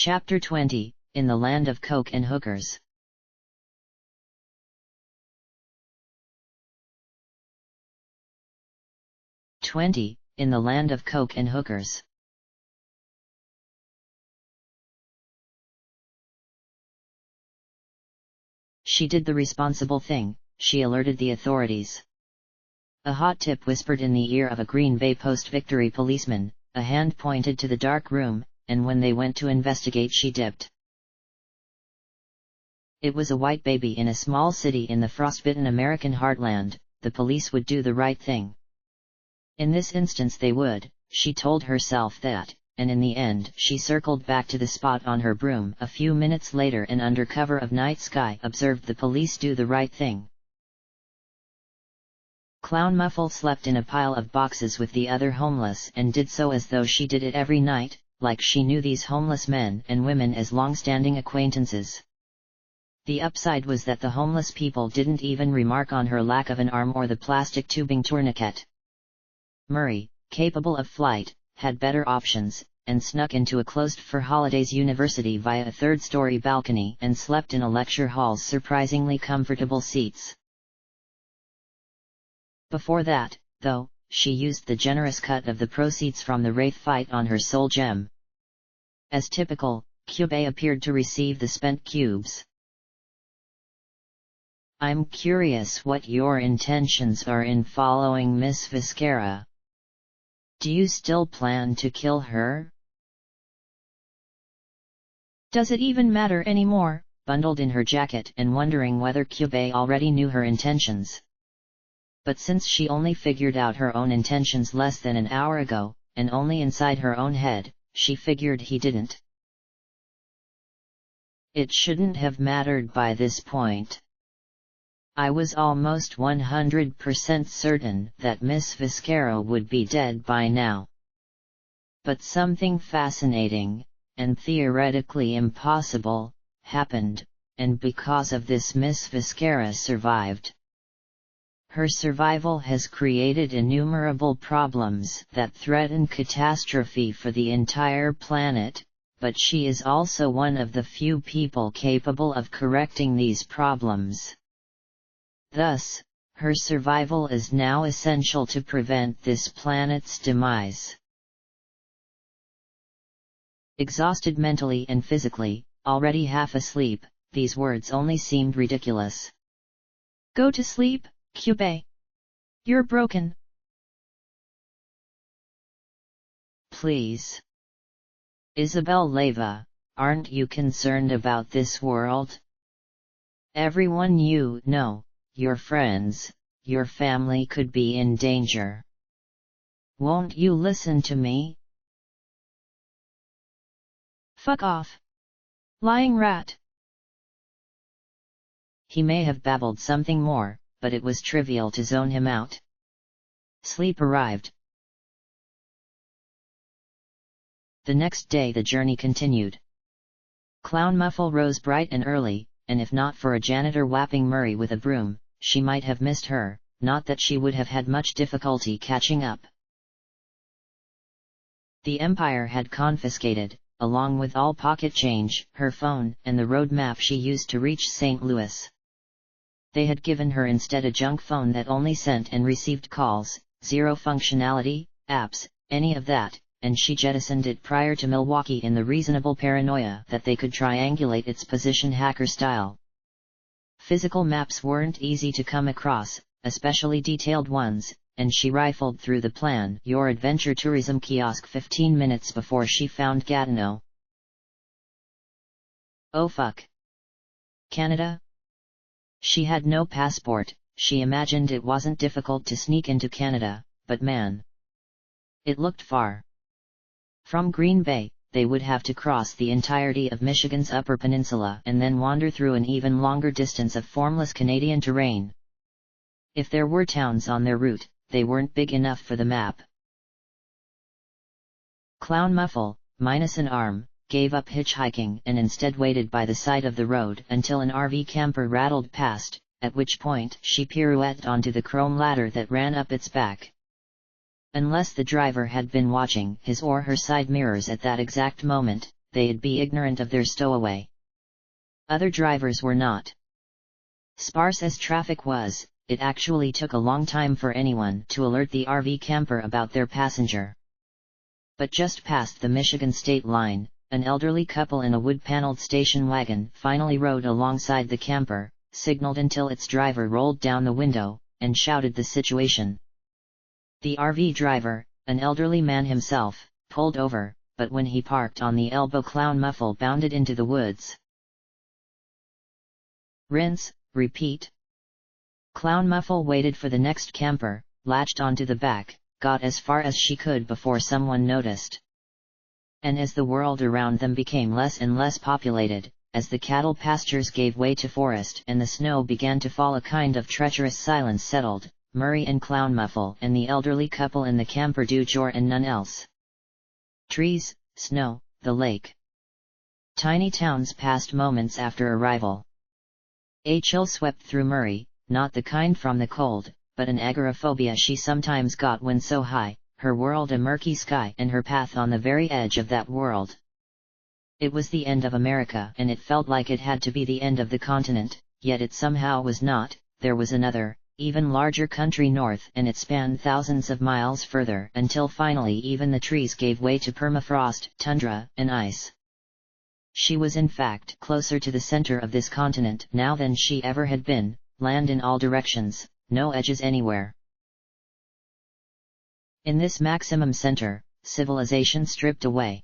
Chapter 20, In the Land of Coke and Hookers. In the Land of Coke and Hookers. She did the responsible thing, she alerted the authorities. A hot tip whispered in the ear of a Green Bay post-victory policeman, a hand pointed to the dark room, and when they went to investigate she dipped. It was a white baby in a small city in the frostbitten American heartland. The police would do the right thing. In this instance they would, she told herself that, and in the end she circled back to the spot on her broom a few minutes later and under cover of night sky observed the police do the right thing. Clown Muffle slept in a pile of boxes with the other homeless and did so as though she did it every night, like she knew these homeless men and women as long-standing acquaintances. The upside was that the homeless people didn't even remark on her lack of an arm or the plastic tubing tourniquet. Murray, capable of flight, had better options, and snuck into a closed-for-holidays university via a third-story balcony and slept in a lecture hall's surprisingly comfortable seats. Before that, though, she used the generous cut of the proceeds from the Wraith fight on her soul gem. As typical, Cube appeared to receive the spent cubes. "I'm curious what your intentions are in following Miss Viscera. Do you still plan to kill her?" "Does it even matter anymore?" Bundled in her jacket and wondering whether Cube already knew her intentions. But since she only figured out her own intentions less than an hour ago, and only inside her own head, she figured he didn't. "It shouldn't have mattered by this point. I was almost 100% certain that Miss Viscera would be dead by now. But something fascinating, and theoretically impossible, happened, and because of this Miss Viscera survived. Her survival has created innumerable problems that threaten catastrophe for the entire planet, but she is also one of the few people capable of correcting these problems. Thus, her survival is now essential to prevent this planet's demise." Exhausted mentally and physically, already half asleep, these words only seemed ridiculous. "Go to sleep, Cube. You're broken." "Please. Isabel Leyva, aren't you concerned about this world? Everyone you know, your friends, your family could be in danger. Won't you listen to me?" "Fuck off. Lying rat." He may have babbled something more, but it was trivial to zone him out. Sleep arrived. The next day the journey continued. Clown Muffle rose bright and early, and if not for a janitor whapping Murray with a broom, she might have missed her, not that she would have had much difficulty catching up. The Empire had confiscated, along with all pocket change, her phone, and the road map she used to reach St. Louis. They had given her instead a junk phone that only sent and received calls, zero functionality, apps, any of that, and she jettisoned it prior to Milwaukee in the reasonable paranoia that they could triangulate its position hacker style. Physical maps weren't easy to come across, especially detailed ones, and she rifled through the Plan Your Adventure tourism kiosk 15 minutes before she found Gatineau. Oh fuck. Canada? She had no passport. She imagined it wasn't difficult to sneak into Canada, but man, it looked far. From Green Bay, they would have to cross the entirety of Michigan's Upper Peninsula and then wander through an even longer distance of formless Canadian terrain. If there were towns on their route, they weren't big enough for the map. Clown Muffle, minus an arm, gave up hitchhiking and instead waited by the side of the road until an RV camper rattled past, at which point she pirouetted onto the chrome ladder that ran up its back. Unless the driver had been watching his or her side mirrors at that exact moment, they'd be ignorant of their stowaway. Other drivers were not. Sparse as traffic was, it actually took a long time for anyone to alert the RV camper about their passenger. But just past the Michigan state line, an elderly couple in a wood-paneled station wagon finally rode alongside the camper, signaled until its driver rolled down the window, and shouted the situation. The RV driver, an elderly man himself, pulled over, but when he parked on the elbow, Clown Muffle bounded into the woods. Rinse, repeat. Clown Muffle waited for the next camper, latched onto the back, got as far as she could before someone noticed. And as the world around them became less and less populated, as the cattle pastures gave way to forest and the snow began to fall, a kind of treacherous silence settled. Murray and Clown Muffle and the elderly couple in the camper du jour and none else. Trees, snow, the lake. Tiny towns passed moments after arrival. A chill swept through Murray, not the kind from the cold, but an agoraphobia she sometimes got when so high, her world a murky sky and her path on the very edge of that world. It was the end of America and it felt like it had to be the end of the continent, yet it somehow was not. There was another, even larger country north, and it spanned thousands of miles further until finally even the trees gave way to permafrost, tundra, and ice. She was in fact closer to the center of this continent now than she ever had been, land in all directions, no edges anywhere. In this maximum center, civilization stripped away.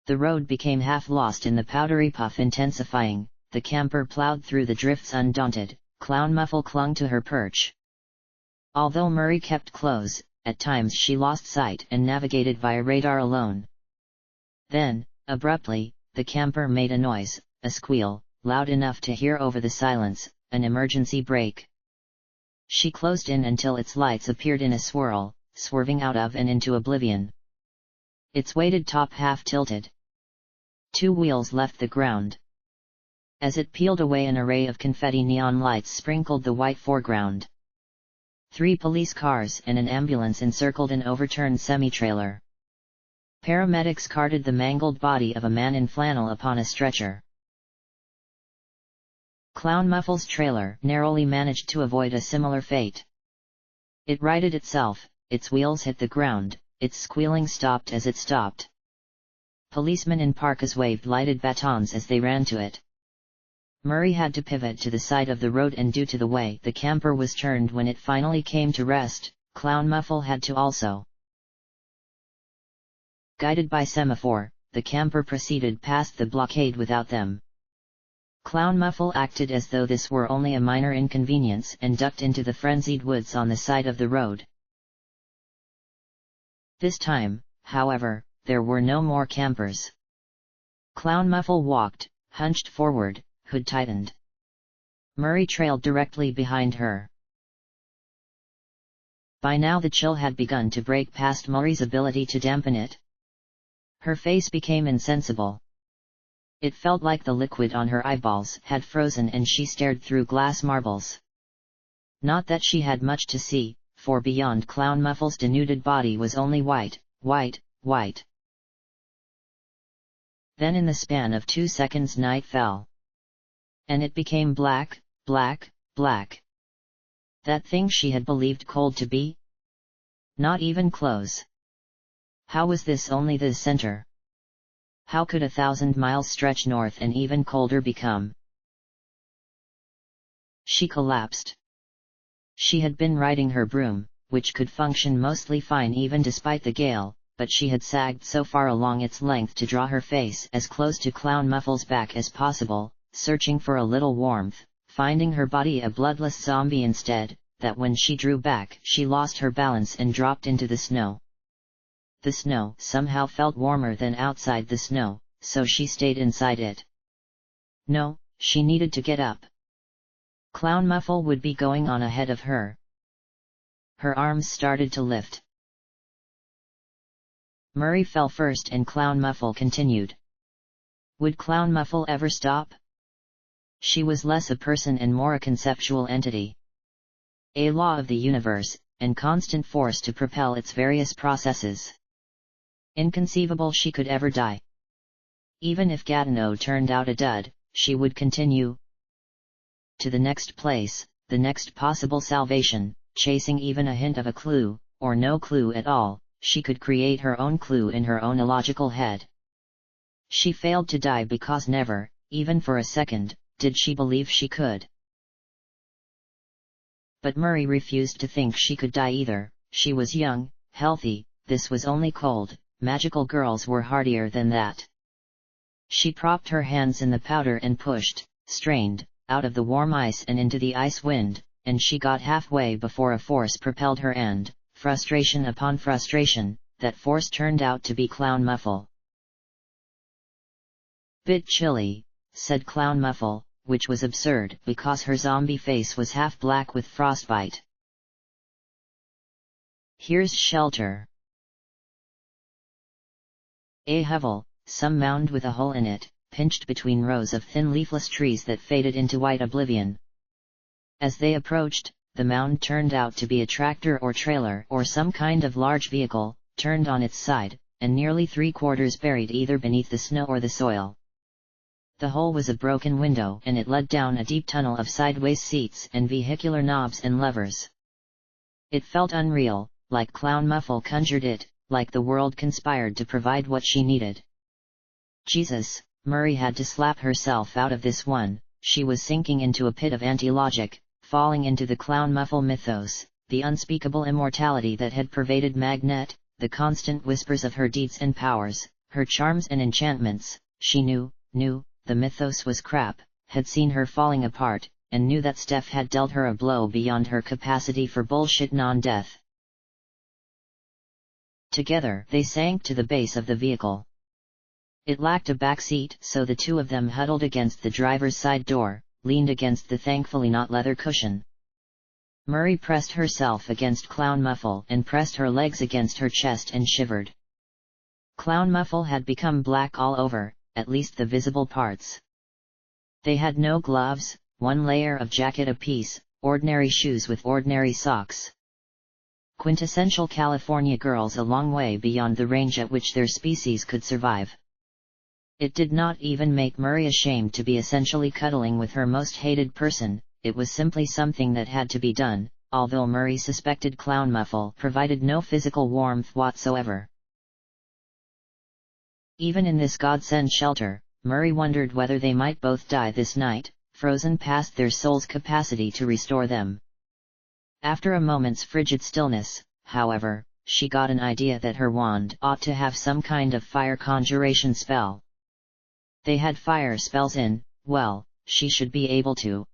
The road became half lost in the powdery puff intensifying, the camper plowed through the drifts undaunted. Clown Muffle clung to her perch. Although Murray kept close, at times she lost sight and navigated via radar alone. Then, abruptly, the camper made a noise, a squeal, loud enough to hear over the silence, an emergency brake. She closed in until its lights appeared in a swirl, swerving out of and into oblivion. Its weighted top half tilted. 2 wheels left the ground. As it peeled away, an array of confetti neon lights sprinkled the white foreground. 3 police cars and an ambulance encircled an overturned semi-trailer. Paramedics carted the mangled body of a man in flannel upon a stretcher. Clown Muffle's trailer narrowly managed to avoid a similar fate. It righted itself, its wheels hit the ground, its squealing stopped as it stopped. Policemen in parkas waved lighted batons as they ran to it. Murray had to pivot to the side of the road, and due to the way the camper was turned when it finally came to rest, Clown Muffle had to also. Guided by semaphore, the camper proceeded past the blockade without them. Clown Muffle acted as though this were only a minor inconvenience and ducked into the frenzied woods on the side of the road. This time, however, there were no more campers. Clown Muffle walked, hunched forward, hood tightened. Murray trailed directly behind her. By now the chill had begun to break past Murray's ability to dampen it. Her face became insensible. It felt like the liquid on her eyeballs had frozen and she stared through glass marbles. Not that she had much to see, for beyond Clown Muffle's denuded body was only white, white, white. Then in the span of 2 seconds night fell. And it became black, black, black. That thing she had believed cold to be? Not even close. How was this only the center? How could 1,000 miles stretch north and even colder become? She collapsed. She had been riding her broom, which could function mostly fine even despite the gale, but she had sagged so far along its length to draw her face as close to Clown Muffle's back as possible, searching for a little warmth, finding her body a bloodless zombie instead, that when she drew back she lost her balance and dropped into the snow. The snow somehow felt warmer than outside the snow, so she stayed inside it. No, she needed to get up. Clown Muffle would be going on ahead of her. Her arms started to lift. Murray fell first and Clown Muffle continued. Would Clown Muffle ever stop? She was less a person and more a conceptual entity. A law of the universe, and constant force to propel its various processes. Inconceivable she could ever die. Even if Gatineau turned out a dud, she would continue to the next place, the next possible salvation, chasing even a hint of a clue, or no clue at all. She could create her own clue in her own illogical head. She failed to die because never, even for a second, did she believe she could. But Murray refused to think she could die either. She was young, healthy, this was only cold, magical girls were hardier than that. She propped her hands in the powder and pushed, strained, out of the warm ice and into the ice wind, and she got halfway before a force propelled her and, frustration upon frustration, that force turned out to be Clown Muffle. "Bit chilly," said Clown Muffle, which was absurd because her zombie face was half black with frostbite. "Here's shelter." A hovel, some mound with a hole in it, pinched between rows of thin leafless trees that faded into white oblivion. As they approached, the mound turned out to be a tractor or trailer or some kind of large vehicle, turned on its side, and nearly 3/4 buried either beneath the snow or the soil. The hole was a broken window and it led down a deep tunnel of sideways seats and vehicular knobs and levers. It felt unreal, like Clown Muffle conjured it, like the world conspired to provide what she needed. Jesus, Murray had to slap herself out of this one. She was sinking into a pit of anti-logic, falling into the Clown Muffle mythos, the unspeakable immortality that had pervaded Magnet, the constant whispers of her deeds and powers, her charms and enchantments. She knew, the mythos was crap, had seen her falling apart, and knew that Steph had dealt her a blow beyond her capacity for bullshit non-death. Together they sank to the base of the vehicle. It lacked a back seat, so the two of them huddled against the driver's side door, leaned against the thankfully not leather cushion. Murray pressed herself against Clown Muffle and pressed her legs against her chest and shivered. Clown Muffle had become black all over, at least the visible parts. They had no gloves, one layer of jacket apiece, ordinary shoes with ordinary socks. Quintessential California girls a long way beyond the range at which their species could survive. It did not even make Murray ashamed to be essentially cuddling with her most hated person, it was simply something that had to be done, although Murray suspected Clown Muffle provided no physical warmth whatsoever. Even in this godsend shelter, Murray wondered whether they might both die this night, frozen past their soul's capacity to restore them. After a moment's frigid stillness, however, she got an idea that her wand ought to have some kind of fire conjuration spell. They had fire spells in, well, she should be able to.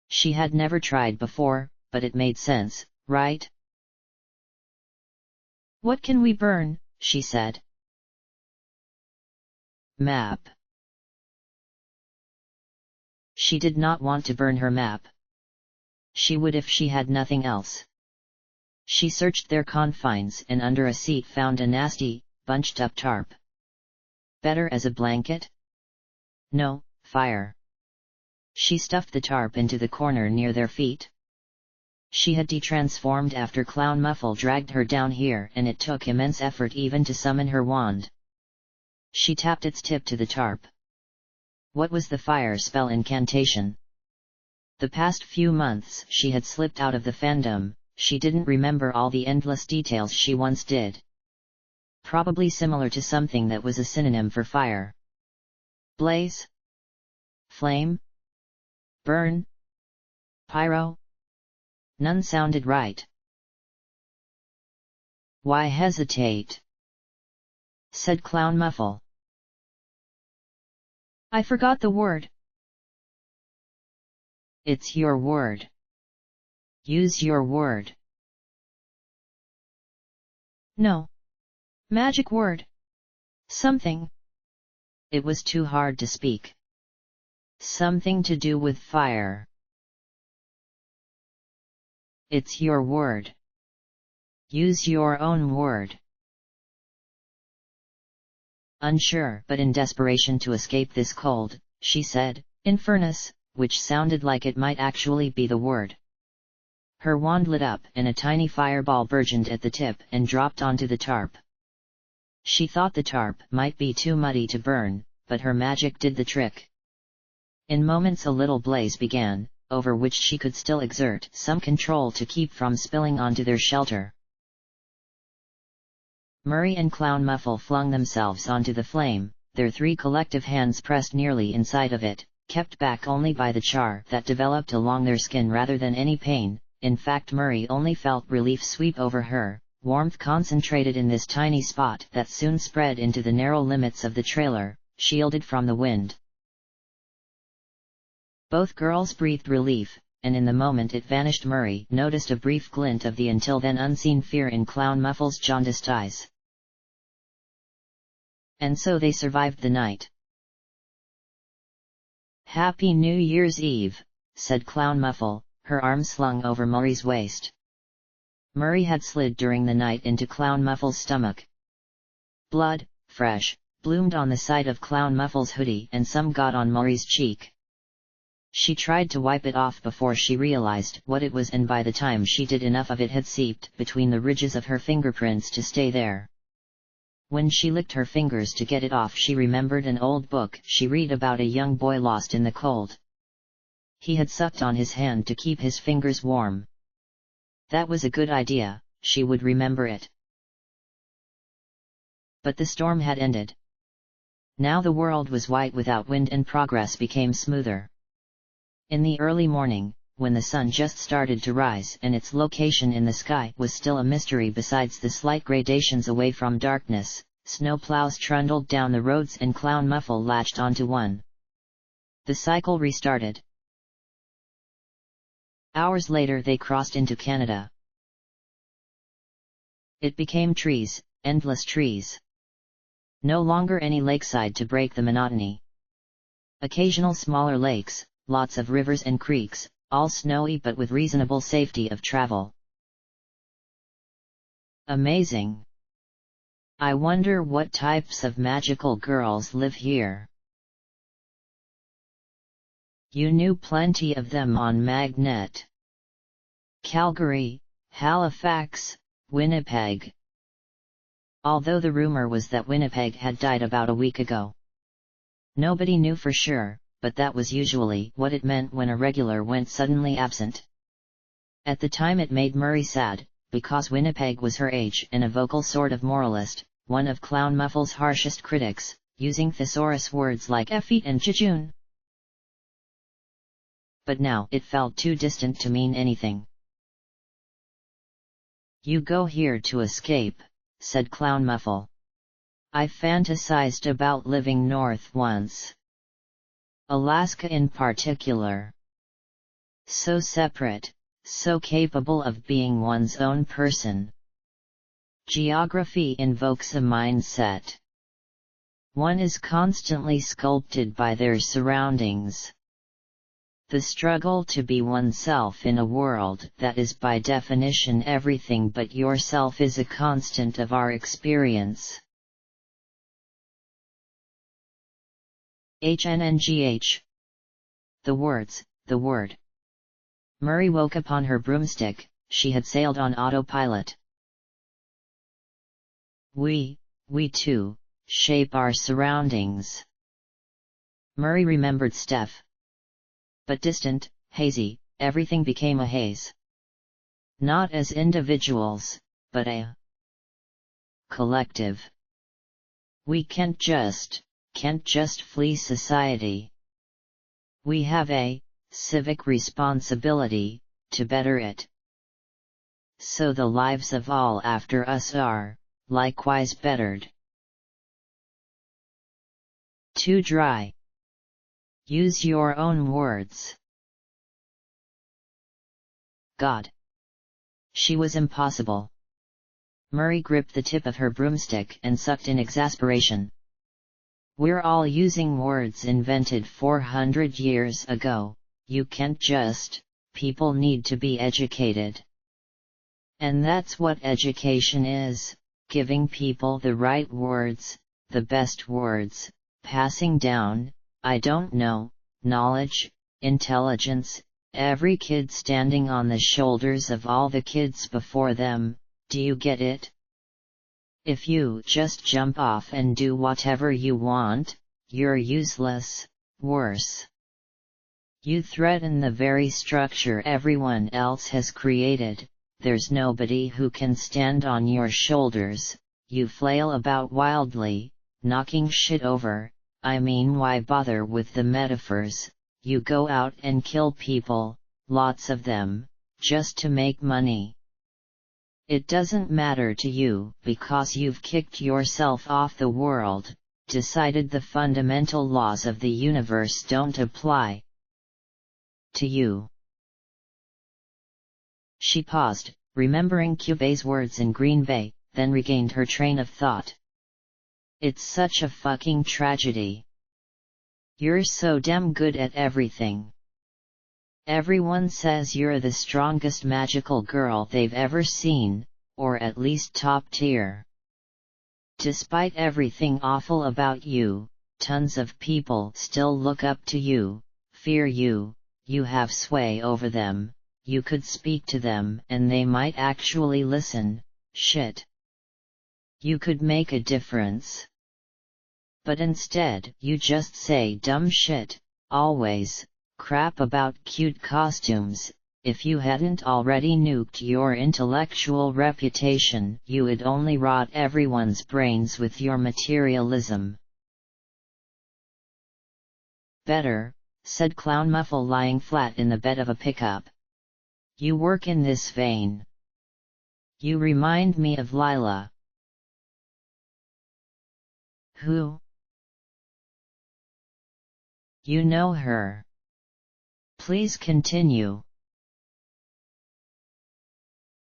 She had never tried before, but it made sense, right? "What can we burn?" she said. Map. She did not want to burn her map. She would if she had nothing else. She searched their confines and under a seat found a nasty, bunched-up tarp. Better as a blanket? No, fire. She stuffed the tarp into the corner near their feet. She had de-transformed after Clown Muffle dragged her down here and it took immense effort even to summon her wand. She tapped its tip to the tarp. What was the fire spell incantation? The past few months she had slipped out of the fandom, she didn't remember all the endless details she once did. Probably similar to something that was a synonym for fire. Blaze? Flame? Burn? Pyro? None sounded right. "Why hesitate?" said Clown Muffle. "I forgot the word." "It's your word. Use your word." "No. Magic word. Something." It was too hard to speak. "Something to do with fire." "It's your word. Use your own word." Unsure but in desperation to escape this cold, she said, "Infernus," which sounded like it might actually be the word. Her wand lit up and a tiny fireball burgeoned at the tip and dropped onto the tarp. She thought the tarp might be too muddy to burn, but her magic did the trick. In moments a little blaze began, over which she could still exert some control to keep from spilling onto their shelter. Murray and Clown Muffle flung themselves onto the flame, their 3 collective hands pressed nearly inside of it, kept back only by the char that developed along their skin rather than any pain. In fact, Murray only felt relief sweep over her, warmth concentrated in this tiny spot that soon spread into the narrow limits of the trailer, shielded from the wind. Both girls breathed relief, and in the moment it vanished, Murray noticed a brief glint of the until then unseen fear in Clown Muffle's jaundiced eyes. And so they survived the night. "Happy New Year's Eve," said Clown Muffle, her arm slung over Murray's waist. Murray had slid during the night into Clown Muffle's stomach. Blood, fresh, bloomed on the side of Clown Muffle's hoodie and some got on Murray's cheek. She tried to wipe it off before she realized what it was, and by the time she did, enough of it had seeped between the ridges of her fingerprints to stay there. When she licked her fingers to get it off, she remembered an old book she read about a young boy lost in the cold. He had sucked on his hand to keep his fingers warm. That was a good idea, she would remember it. But the storm had ended. Now the world was white without wind and progress became smoother. In the early morning, when the sun just started to rise and its location in the sky was still a mystery besides the slight gradations away from darkness, snowplows trundled down the roads and Clown Muffle latched onto one. The cycle restarted. Hours later they crossed into Canada. It became trees, endless trees. No longer any lakeside to break the monotony. Occasional smaller lakes, lots of rivers and creeks, all snowy but with reasonable safety of travel. Amazing. I wonder what types of magical girls live here. You knew plenty of them on Magnet. Calgary, Halifax, Winnipeg. Although the rumor was that Winnipeg had died about a week ago. Nobody knew for sure, but that was usually what it meant when a regular went suddenly absent. At the time it made Murray sad, because Winnipeg was her age and a vocal sort of moralist, one of Clown Muffle's harshest critics, using thesaurus words like effete and jejune. But now it felt too distant to mean anything. You go here to escape, said Clown Muffle. I fantasized about living north once. Alaska in particular. So separate, so capable of being one's own person. Geography invokes a mindset. One is constantly sculpted by their surroundings. The struggle to be oneself in a world that is by definition everything but yourself is a constant of our experience. HNNGH. The words, the word. Murray woke upon her broomstick, she had sailed on autopilot. We too, shape our surroundings. Murray remembered Steph. But distant, hazy, everything became a haze. Not as individuals, but a collective. We can't just flee society. We have a civic responsibility to better it. So the lives of all after us are likewise bettered. Too dry. Use your own words. God. She was impossible. Murray gripped the tip of her broomstick and sucked in exasperation. We're all using words invented 400 years ago, you can't just, people need to be educated. And that's what education is, giving people the right words, the best words, passing down, I don't know, knowledge, intelligence, every kid standing on the shoulders of all the kids before them, do you get it? If you just jump off and do whatever you want, you're useless, worse. You threaten the very structure everyone else has created, there's nobody who can stand on your shoulders, you flail about wildly, knocking shit over, I mean why bother with the metaphors, you go out and kill people, lots of them, just to make money. It doesn't matter to you because you've kicked yourself off the world, decided the fundamental laws of the universe don't apply to you. She paused, remembering Kyubei's words in Green Bay, then regained her train of thought. It's such a fucking tragedy. You're so damn good at everything. Everyone says you're the strongest magical girl they've ever seen, or at least top tier. Despite everything awful about you, tons of people still look up to you, fear you, you have sway over them, you could speak to them and they might actually listen, shit. You could make a difference. But instead, you just say dumb shit, always. Crap about cute costumes. If you hadn't already nuked your intellectual reputation, you would only rot everyone's brains with your materialism. Better, said Clown Muffle lying flat in the bed of a pickup. You work in this vein. You remind me of Lila. Who? You know her. Please continue.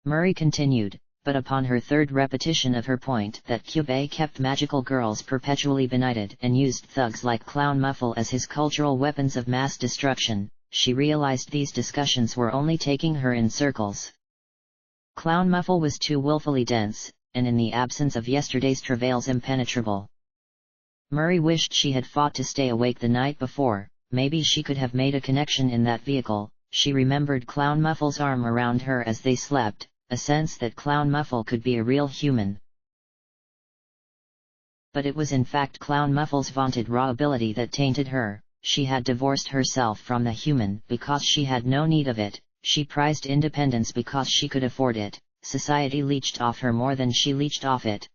Murray continued, but upon her third repetition of her point that Kyubei kept magical girls perpetually benighted and used thugs like Clown Muffle as his cultural weapons of mass destruction, she realized these discussions were only taking her in circles. Clown Muffle was too willfully dense, and in the absence of yesterday's travails impenetrable. Murray wished she had fought to stay awake the night before. Maybe she could have made a connection in that vehicle. She remembered Clown Muffle's arm around her as they slept, a sense that Clown Muffle could be a real human. But it was in fact Clown Muffle's vaunted raw ability that tainted her. She had divorced herself from the human because she had no need of it, she prized independence because she could afford it, society leached off her more than she leached off it.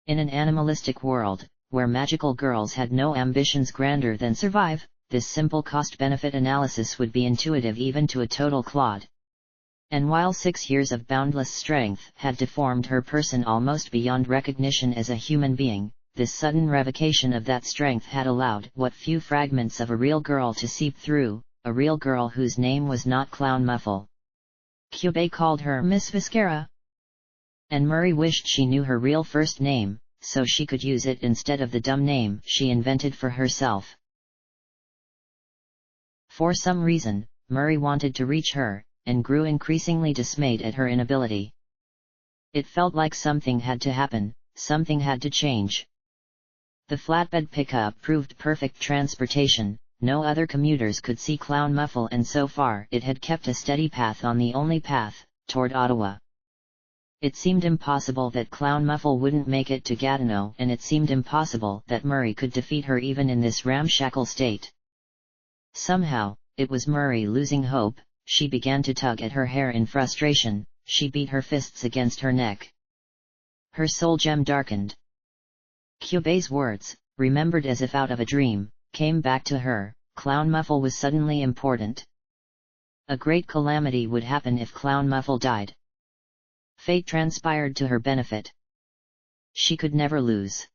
In an animalistic world, where magical girls had no ambitions grander than survive, this simple cost-benefit analysis would be intuitive even to a total clod. And while 6 years of boundless strength had deformed her person almost beyond recognition as a human being, this sudden revocation of that strength had allowed what few fragments of a real girl to seep through, a real girl whose name was not Clown Muffle. Kyubei called her Miss Viscera. And Murray wished she knew her real first name, so she could use it instead of the dumb name she invented for herself. For some reason, Murray wanted to reach her, and grew increasingly dismayed at her inability. It felt like something had to happen, something had to change. The flatbed pickup proved perfect transportation, no other commuters could see Clown Muffle and so far it had kept a steady path on the only path, toward Ottawa. It seemed impossible that Clown Muffle wouldn't make it to Gatineau and it seemed impossible that Murray could defeat her even in this ramshackle state. Somehow, it was Murray losing hope. She began to tug at her hair in frustration, she beat her fists against her neck. Her soul gem darkened. Kyubei's words, remembered as if out of a dream, came back to her. Clown Muffle was suddenly important. A great calamity would happen if Clown Muffle died. Fate transpired to her benefit. She could never lose.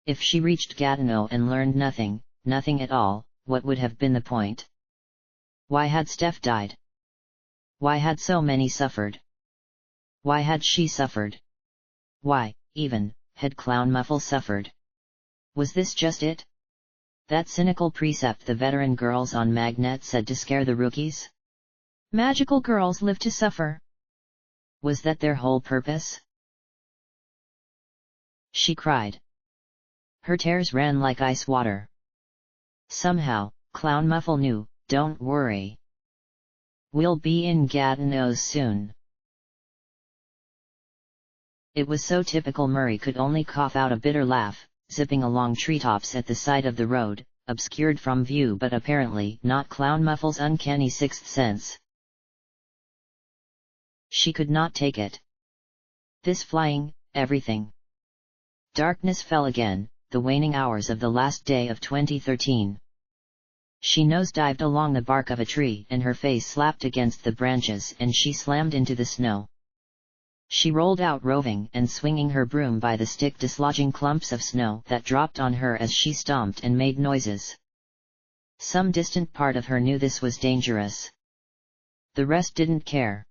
If she reached Gatineau and learned nothing, nothing at all, what would have been the point? Why had Steph died? Why had so many suffered? Why had she suffered? Why, even, had Clown Muffle suffered? Was this just it? That cynical precept the veteran girls on Magnet said to scare the rookies? Magical girls live to suffer. Was that their whole purpose? She cried. Her tears ran like ice water. Somehow, Clown Muffle knew, don't worry. We'll be in Gatineau soon. It was so typical Murray could only cough out a bitter laugh, zipping along treetops at the side of the road, obscured from view but apparently not Clown Muffle's uncanny sixth sense. She could not take it. This flying, everything. Darkness fell again, the waning hours of the last day of 2013. She nosedived along the bark of a tree and her face slapped against the branches and she slammed into the snow. She rolled out roving and swinging her broom by the stick, dislodging clumps of snow that dropped on her as she stomped and made noises. Some distant part of her knew this was dangerous. The rest didn't care.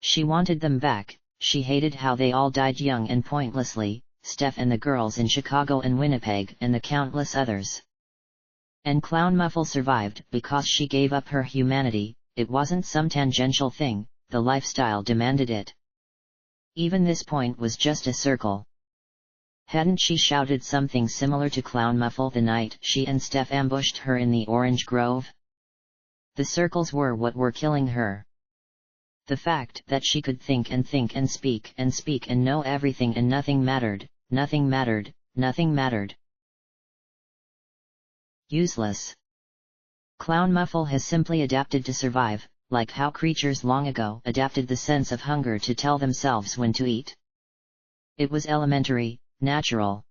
She wanted them back. She hated how they all died young and pointlessly, Steph and the girls in Chicago and Winnipeg and the countless others. And Clown Muffle survived because she gave up her humanity. It wasn't some tangential thing, the lifestyle demanded it. Even this point was just a circle. Hadn't she shouted something similar to Clown Muffle the night she and Steph ambushed her in the orange grove? The circles were what were killing her. The fact that she could think and speak and know everything and nothing mattered, nothing mattered, nothing mattered. Useless. Clown Muffle has simply adapted to survive, like how creatures long ago adapted the sense of hunger to tell themselves when to eat. It was elementary, natural.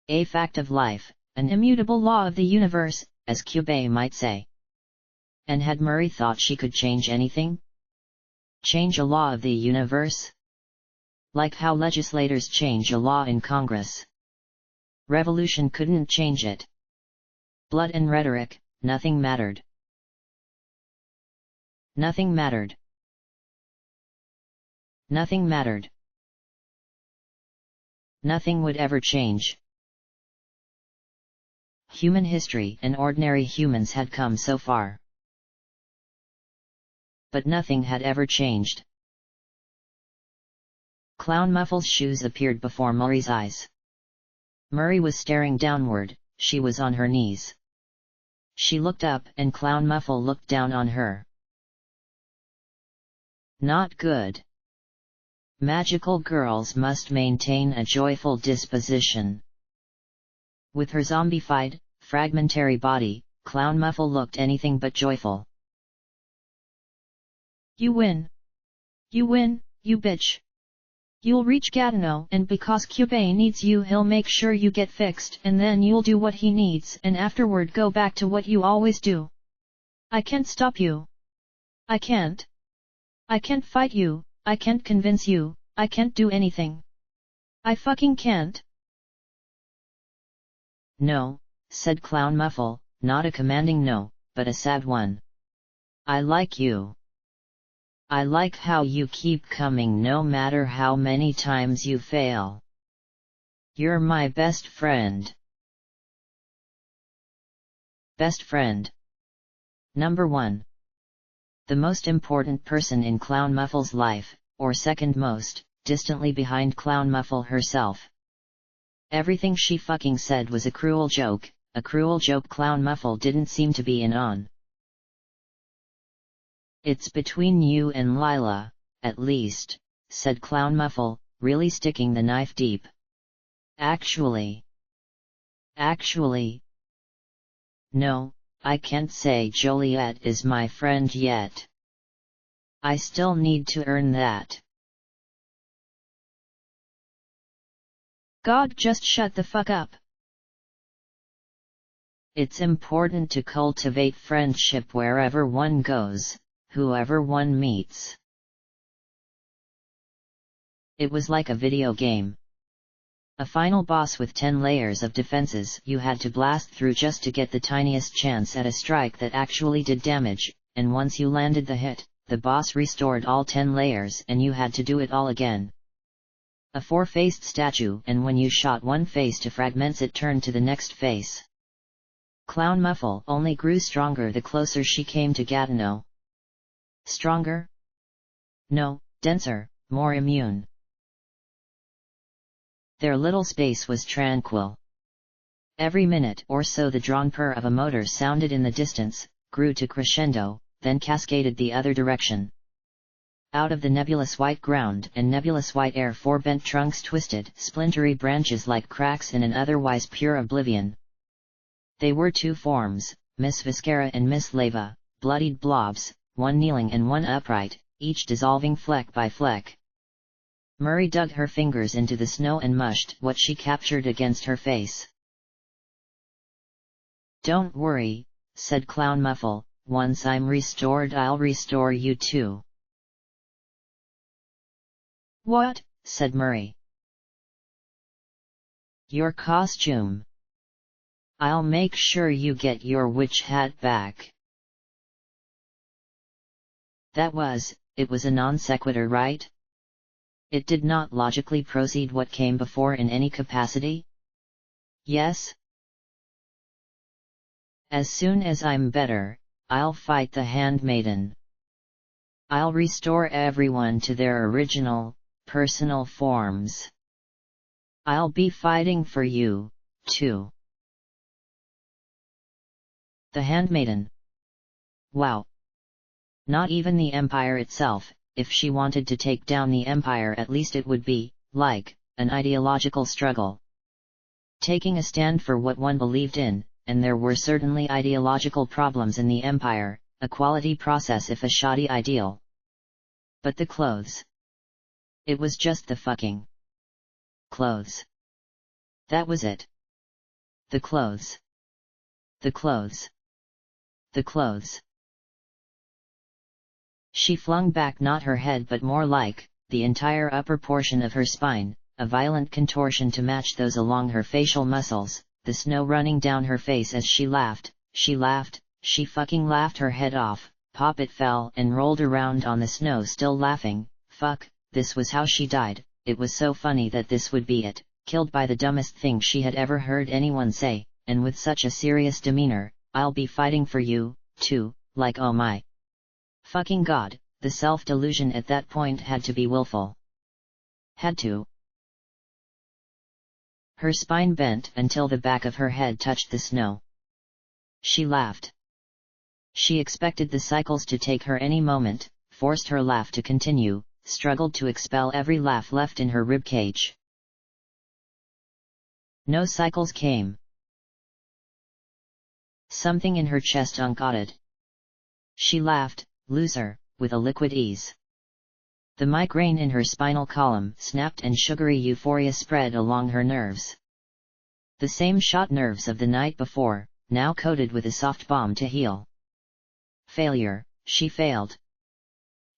A fact of life, an immutable law of the universe, as Cube might say. And had Murray thought she could change anything? Change a law of the universe? Like how legislators change a law in Congress. Revolution couldn't change it. Blood and rhetoric, nothing mattered. Nothing mattered. Nothing mattered. Nothing would ever change. Human history and ordinary humans had come so far. But nothing had ever changed. Clown Muffle's shoes appeared before Murray's eyes. Murray was staring downward, she was on her knees. She looked up and Clown Muffle looked down on her. Not good. Magical girls must maintain a joyful disposition. With her zombified, fragmentary body, Clown Muffle looked anything but joyful. You win. You win, you bitch. You'll reach Gatineau and because Cube needs you he'll make sure you get fixed and then you'll do what he needs and afterward go back to what you always do. I can't stop you. I can't. I can't fight you, I can't convince you, I can't do anything. I fucking can't. No, said Clown Muffle, not a commanding no, but a sad one. I like you. I like how you keep coming no matter how many times you fail. You're my best friend. Best friend. Number 1. The most important person in Clown Muffle's life, or second most, distantly behind Clown Muffle herself. Everything she fucking said was a cruel joke Clown Muffle didn't seem to be in on. It's between you and Lila, at least, said Clown Muffle, really sticking the knife deep. Actually. No, I can't say Joliet is my friend yet. I still need to earn that. God, just shut the fuck up. It's important to cultivate friendship wherever one goes, whoever one meets. It was like a video game. A final boss with 10 layers of defenses you had to blast through just to get the tiniest chance at a strike that actually did damage, and once you landed the hit, the boss restored all 10 layers and you had to do it all again. A 4-faced statue, and when you shot one face to fragments it turned to the next face. Clown Muffle only grew stronger the closer she came to Gatineau. Stronger? No, denser, more immune. Their little space was tranquil. Every minute or so the drawn purr of a motor sounded in the distance, grew to crescendo, then cascaded the other direction. Out of the nebulous white ground and nebulous white air 4 bent trunks twisted, splintery branches like cracks in an otherwise pure oblivion. They were 2 forms, Miss Viscera and Miss Leva, bloodied blobs, one kneeling and one upright, each dissolving fleck by fleck. Murray dug her fingers into the snow and mushed what she captured against her face. "Don't worry," said Clown Muffle, "once I'm restored I'll restore you too." "What?" said Murray. "Your costume. I'll make sure you get your witch hat back." It was a non sequitur, right? It did not logically proceed what came before in any capacity? Yes? "As soon as I'm better, I'll fight the handmaiden. I'll restore everyone to their original, personal forms. I'll be fighting for you, too." The handmaiden. Wow. Not even the Empire itself. If she wanted to take down the Empire, at least it would be, like, an ideological struggle. Taking a stand for what one believed in, and there were certainly ideological problems in the Empire, a quality process if a shoddy ideal. But the clothes. It was just the fucking clothes. That was it. The clothes. The clothes. The clothes. She flung back not her head but more like, the entire upper portion of her spine, a violent contortion to match those along her facial muscles, the snow running down her face as she laughed, she fucking laughed her head off, pop it fell and rolled around on the snow still laughing. Fuck, this was how she died. It was so funny that this would be it, killed by the dumbest thing she had ever heard anyone say, and with such a serious demeanor, "I'll be fighting for you, too," like oh my fucking god, the self-delusion at that point had to be willful. Had to. Her spine bent until the back of her head touched the snow. She laughed. She expected the cycles to take her any moment, forced her laugh to continue, struggled to expel every laugh left in her ribcage. No cycles came. Something in her chest uncotted. She laughed, looser, with a liquid ease. The migraine in her spinal column snapped and sugary euphoria spread along her nerves. The same shot nerves of the night before, now coated with a soft balm to heal. Failure, she failed.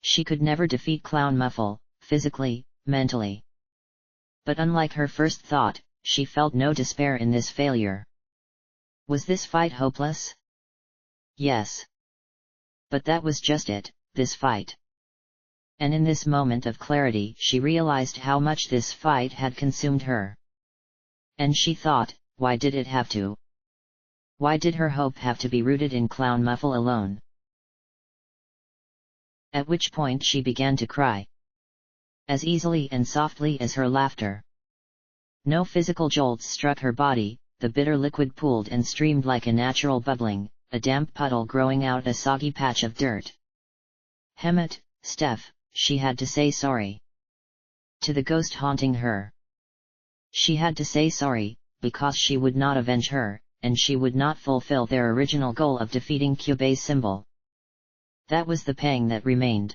She could never defeat Clown Muffle, physically, mentally. But unlike her first thought, she felt no despair in this failure. Was this fight hopeless? Yes. But that was just it, this fight. And in this moment of clarity she realized how much this fight had consumed her. And she thought, why did it have to? Why did her hope have to be rooted in Clown Muffle alone? At which point she began to cry. As easily and softly as her laughter. No physical jolts struck her body, the bitter liquid pooled and streamed like a natural bubbling, a damp puddle growing out a soggy patch of dirt. "Hemmet, Steph," she had to say sorry. To the ghost haunting her. She had to say sorry, because she would not avenge her, and she would not fulfill their original goal of defeating Kyubey's symbol. That was the pang that remained.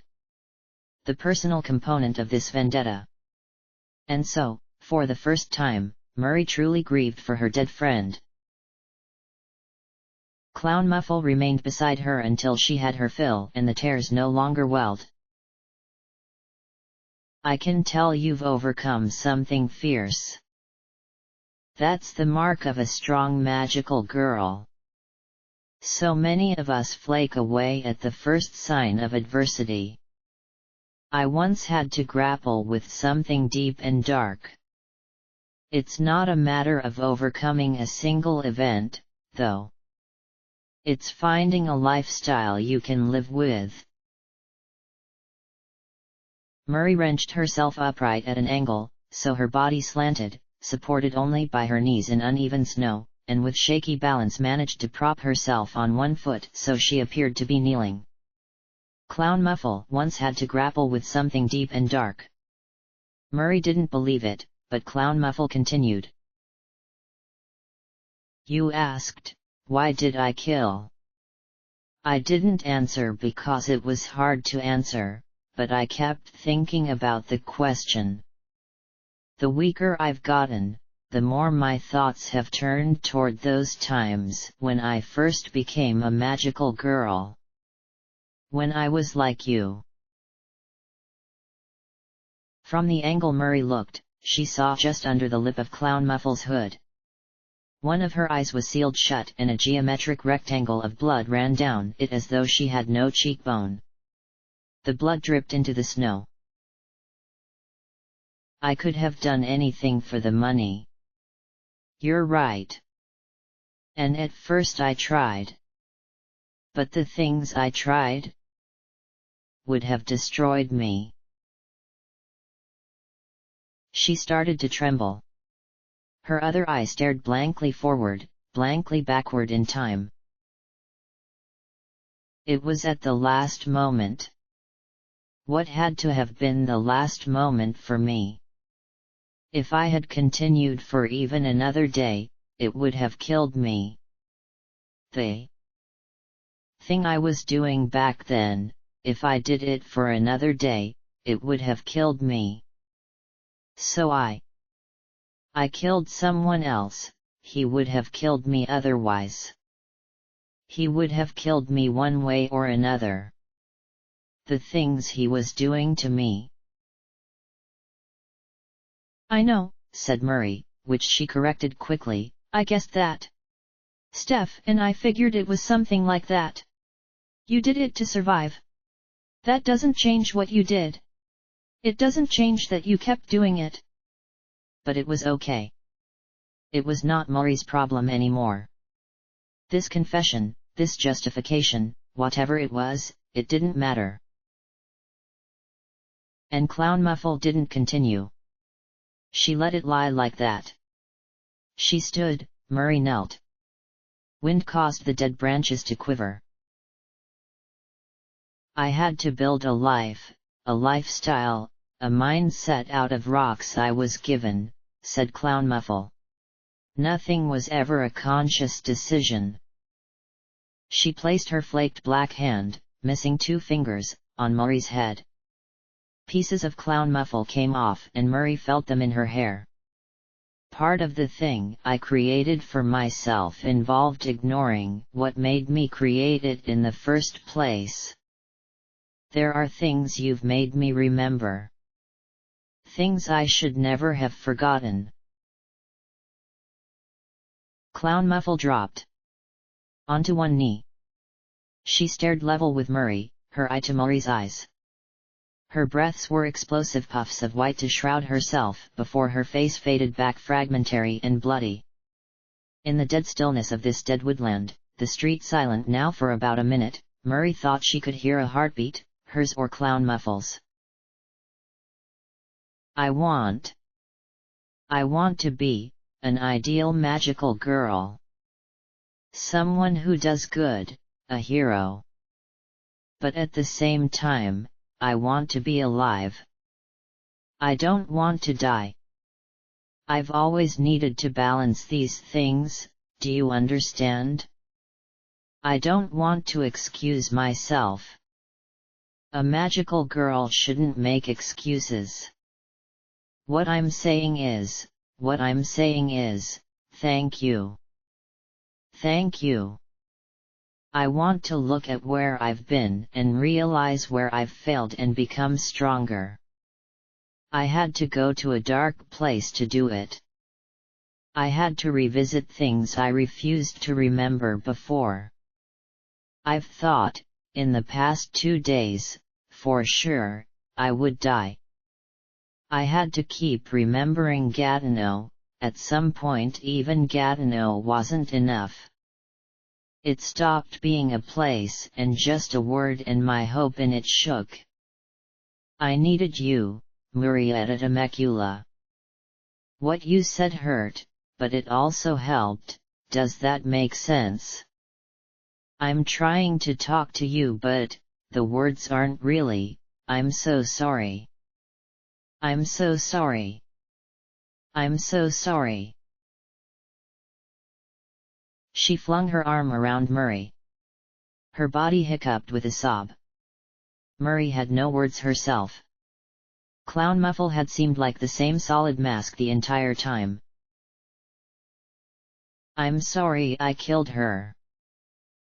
The personal component of this vendetta. And so, for the first time, Murray truly grieved for her dead friend. Clown Muffle remained beside her until she had her fill and the tears no longer welled. "I can tell you've overcome something fierce. That's the mark of a strong magical girl. So many of us flake away at the first sign of adversity. I once had to grapple with something deep and dark. It's not a matter of overcoming a single event, though. It's finding a lifestyle you can live with." Murray wrenched herself upright at an angle, so her body slanted, supported only by her knees in uneven snow, and with shaky balance managed to prop herself on one foot so she appeared to be kneeling. Clown Muffle once had to grapple with something deep and dark. Murray didn't believe it, but Clown Muffle continued. You asked, why did I kill? I didn't answer because it was hard to answer, but I kept thinking about the question. The weaker I've gotten, the more my thoughts have turned toward those times when I first became a magical girl. When I was like you. From the angle Murray looked, she saw just under the lip of Clown Muffle's hood. One of her eyes was sealed shut and a geometric rectangle of blood ran down it as though she had no cheekbone. The blood dripped into the snow. I could have done anything for the money. You're right. And at first I tried. But the things I tried would have destroyed me. She started to tremble. Her other eye stared blankly forward, blankly backward in time. It was at the last moment. What had to have been the last moment for me? If I had continued for even another day, it would have killed me. The thing I was doing back then, if I did it for another day, it would have killed me. So I killed someone else, he would have killed me otherwise. He would have killed me one way or another. The things he was doing to me. I know, said Murray, which she corrected quickly, I guessed that. Steph and I figured it was something like that. You did it to survive. That doesn't change what you did. It doesn't change that you kept doing it. But it was okay. It was not Murray's problem anymore. This confession, this justification, whatever it was, it didn't matter. And Clown Muffle didn't continue. She let it lie like that. She stood, Murray knelt. Wind caused the dead branches to quiver. I had to build a life, a lifestyle, a mindset out of rocks I was given, said Clown Muffle. Nothing was ever a conscious decision. She placed her flaked black hand, missing 2 fingers, on Murray's head. Pieces of Clown Muffle came off and Murray felt them in her hair. Part of the thing I created for myself involved ignoring what made me create it in the first place. There are things you've made me remember. Things I should never have forgotten. Clown Muffle dropped onto one knee. She stared level with Murray, her eye to Murray's eyes. Her breaths were explosive puffs of white to shroud herself before her face faded back fragmentary and bloody. In the dead stillness of this dead woodland, the street silent now for about a minute, Murray thought she could hear a heartbeat, hers or Clown Muffle's. I want to be an ideal magical girl. Someone who does good, a hero. But at the same time, I want to be alive. I don't want to die. I've always needed to balance these things, do you understand? I don't want to excuse myself. A magical girl shouldn't make excuses. What I'm saying is, thank you. Thank you. I want to look at where I've been and realize where I've failed and become stronger. I had to go to a dark place to do it. I had to revisit things I refused to remember before. I've thought, in the past 2 days, for sure, I would die. I had to keep remembering Gatineau, at some point even Gatineau wasn't enough. It stopped being a place and just a word and my hope in it shook. I needed you, Murietta Temecula. What you said hurt, but it also helped, does that make sense? I'm trying to talk to you but, the words aren't really, I'm so sorry. I'm so sorry. I'm so sorry. She flung her arm around Murray. Her body hiccuped with a sob. Murray had no words herself. Clown Muffle had seemed like the same solid mask the entire time. I'm sorry I killed her.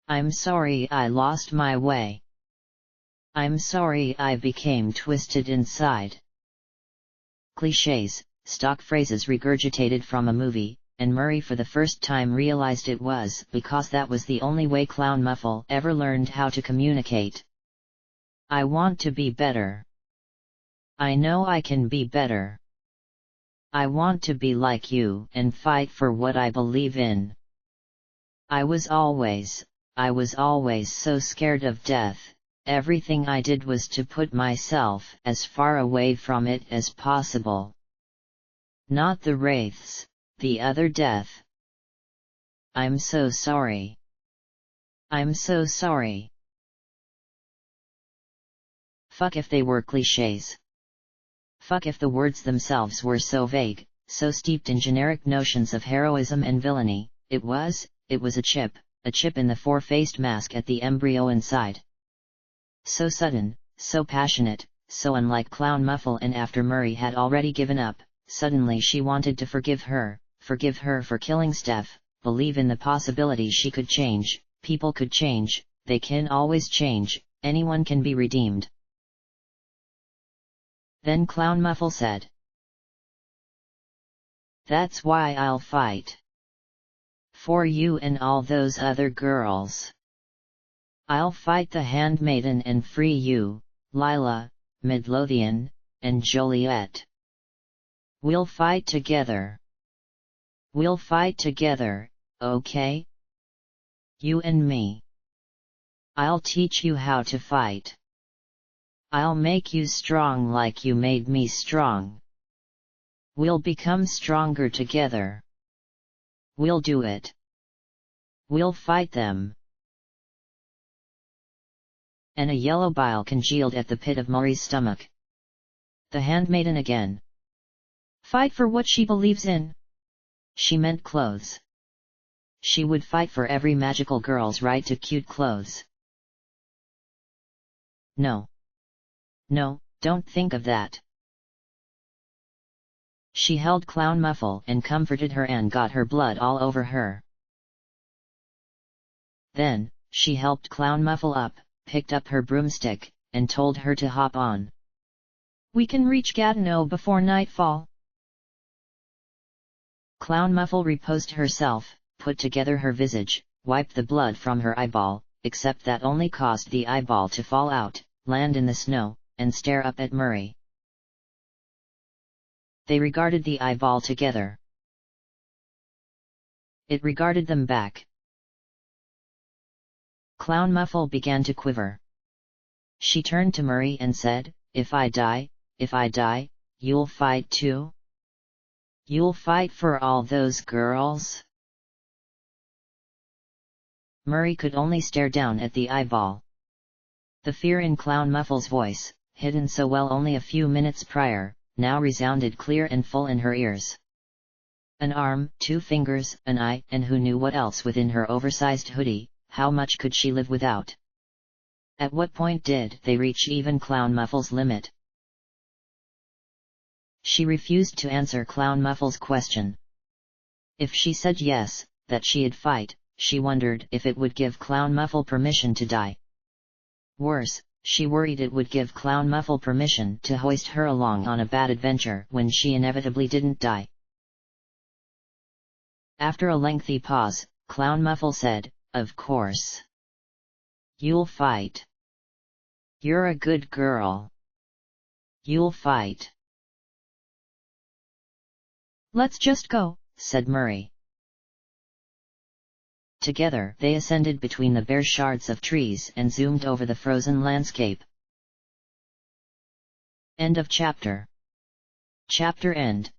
I'm sorry I lost my way. I'm sorry I became twisted inside. Clichés, stock phrases regurgitated from a movie, and Murray for the first time realized it was because that was the only way Clown Muffle ever learned how to communicate. I want to be better. I know I can be better. I want to be like you and fight for what I believe in. I was always so scared of death. Everything I did was to put myself as far away from it as possible. Not the wraiths, the other death. I'm so sorry. I'm so sorry. Fuck if they were clichés. Fuck if the words themselves were so vague, so steeped in generic notions of heroism and villainy. It was a chip in the four-faced mask at the embryo inside. So sudden, so passionate, so unlike Clown Muffle, and after Murray had already given up, suddenly she wanted to forgive her for killing Steph, believe in the possibility she could change, people could change, they can always change, anyone can be redeemed. Then Clown Muffle said, "That's why I'll fight. For you and all those other girls. I'll fight the Handmaiden and free you, Lila, Midlothian, and Joliet. We'll fight together. We'll fight together, okay? You and me. I'll teach you how to fight. I'll make you strong like you made me strong. We'll become stronger together. We'll do it. We'll fight them." And a yellow bile congealed at the pit of Murray's stomach. The Handmaiden again. Fight for what she believes in. She meant clothes. She would fight for every magical girl's right to cute clothes. No. No, don't think of that. She held Clown Muffle and comforted her and got her blood all over her. Then, she helped Clown Muffle up, picked up her broomstick, and told her to hop on. We can reach Gatineau before nightfall. Clown Muffle reposed herself, put together her visage, wiped the blood from her eyeball, except that only caused the eyeball to fall out, land in the snow, and stare up at Murray. They regarded the eyeball together. It regarded them back. Clown Muffle began to quiver. She turned to Murray and said, if I die, you'll fight too? You'll fight for all those girls?" Murray could only stare down at the eyeball. The fear in Clown Muffle's voice, hidden so well only a few minutes prior, now resounded clear and full in her ears. An arm, 2 fingers, an eye, and who knew what else within her oversized hoodie. How much could she live without? At what point did they reach even Clown Muffle's limit? She refused to answer Clown Muffle's question. If she said yes, that she'd fight, she wondered if it would give Clown Muffle permission to die. Worse, she worried it would give Clown Muffle permission to hoist her along on a bad adventure when she inevitably didn't die. After a lengthy pause, Clown Muffle said, "Of course. You'll fight. You're a good girl. You'll fight." "Let's just go," said Murray. Together they ascended between the bare shards of trees and zoomed over the frozen landscape. End of chapter. Chapter end.